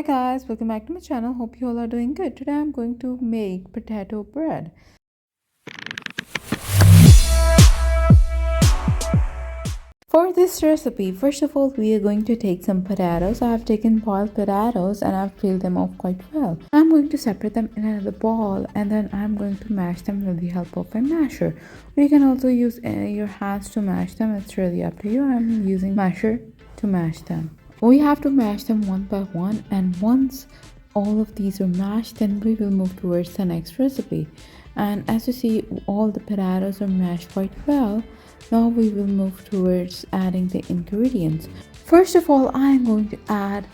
guys, welcome back to my channel. Hope you all are doing good. Today I'm going to make potato bread. For this recipe, first of all, we are going to take some potatoes. I have taken boiled potatoes and I've peeled them off quite well. I'm going to separate them in another bowl and then I'm going to mash them with the help of a masher. You can also use your hands to mash them. It's really up to you. I'm using masher to mash them. We have to mash them one by one, and once all of these are mashed, then we will move towards the next recipe. And as you see, all the potatoes are mashed quite well. Now we will move towards adding the ingredients. First of all, I am going to add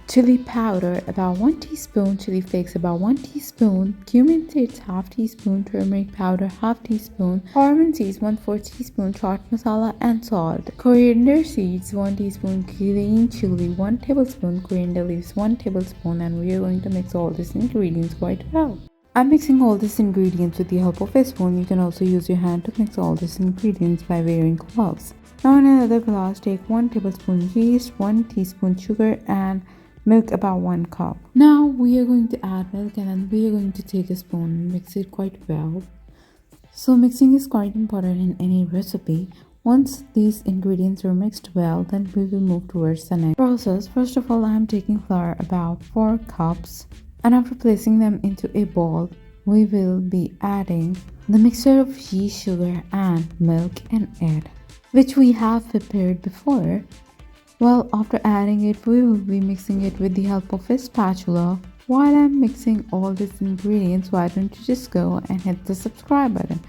chili powder, about 1 teaspoon, chili flakes, about 1 teaspoon, cumin seeds, half teaspoon, turmeric powder, half teaspoon, Carom Seeds, 1/4 teaspoon, chaat masala, and salt. Coriander seeds, 1 teaspoon, green chili, 1 tablespoon, coriander leaves, 1 tablespoon, and we are going to mix all these ingredients quite well. I'm mixing all these ingredients with the help of a spoon. You can also use your hand to mix all these ingredients by wearing gloves. Now in another glass, take 1 tablespoon yeast, 1 teaspoon sugar, and milk about 1 cup. Now we are going to add milk and then we are going to take a spoon and mix it quite well. So mixing is quite important in any recipe. Once these ingredients are mixed well, then we will move towards the next process. First of all, I am taking flour, about 4 cups, and after placing them into a bowl, we will be adding the mixture of yeast, sugar, and milk and egg, which we have prepared before. Well, after adding it, we will be mixing it with the help of a spatula. While I'm mixing all these ingredients, why don't you just go and hit the subscribe button.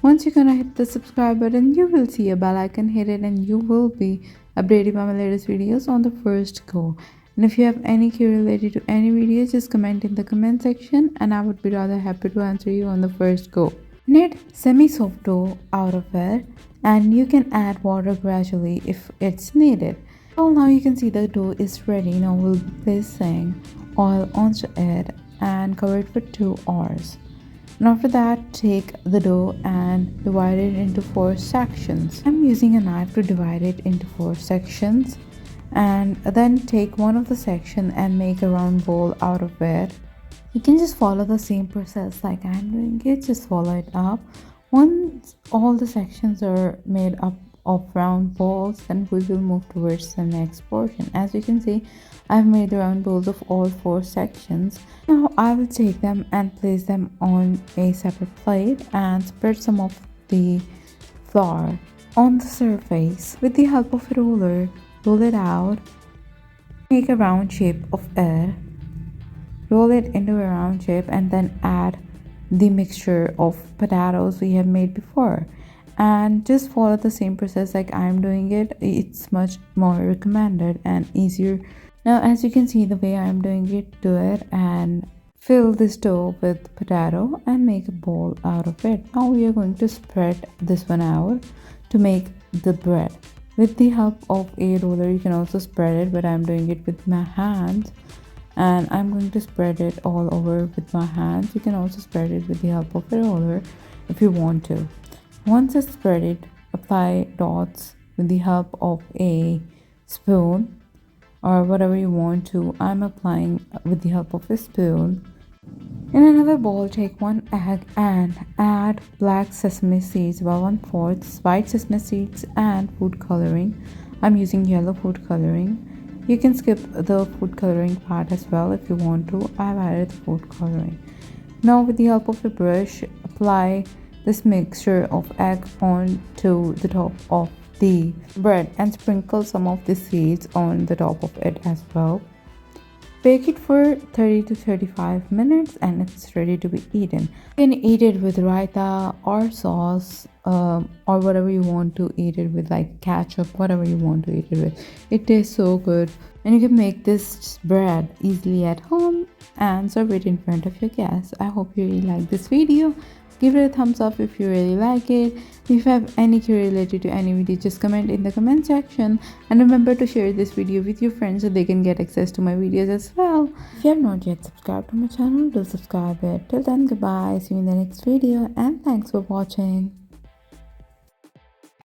Once you're gonna hit the subscribe button, you will see a bell icon, hit it, and you will be updated by my latest videos on the first go. And if you have any query related to any videos, just comment in the comment section and I would be rather happy to answer you on the first go. Knead semi-soft dough out of it, and you can add water gradually if it's needed. Well, now you can see the dough is ready. Now we'll be placing oil onto it and cover it for 2 hours. And after that, take the dough and divide it into 4 sections. I'm using a knife to divide it into 4 sections, and then take one of the section and make a round bowl out of it. You can just follow the same process like I'm doing it. Just follow it up. Once all the sections are made up of round balls, then we will move towards the next portion. As you can see, I've made the round balls of all 4 sections. Now I will take them and place them on a separate plate and spread some of the flour on the surface. With the help of a roller, roll it out, make a round shape of it, roll it into a round shape, and then add the mixture of potatoes we have made before. And just follow the same process like I'm doing it. It's much more recommended and easier. Now as you can see the way I'm doing it, do it and fill this dough with potato and make a bowl out of it. Now we are going to spread this one out to make the bread. With the help of a roller, you can also spread it, but I'm doing it with my hands, and I'm going to spread it all over with my hands. You can also spread it with the help of a roller if you want to. Once it's spread, apply dots with the help of a spoon or whatever you want to. I'm applying with the help of a spoon. In another bowl, take 1 egg and add black sesame seeds, about 1/4, white sesame seeds, and food coloring. I'm using yellow food coloring. You can skip the food coloring part as well if you want to. I've added the food coloring. Now with the help of a brush, apply this mixture of egg onto the top of the bread and sprinkle some of the seeds on the top of it as well. Bake it for 30 to 35 minutes and it's ready to be eaten. You can eat it with raita or sauce or whatever you want to eat it with, like ketchup, whatever you want to eat it with. It tastes so good, and you can make this bread easily at home and serve it in front of your guests. I hope you really like this video. Give it a thumbs up if you really like it. If you have any query related to any video, just comment in the comment section, and remember to share this video with your friends so they can get access to my videos as well. If you have not yet subscribed to my channel, do subscribe it. Till then, goodbye, see you in the next video, and thanks for watching.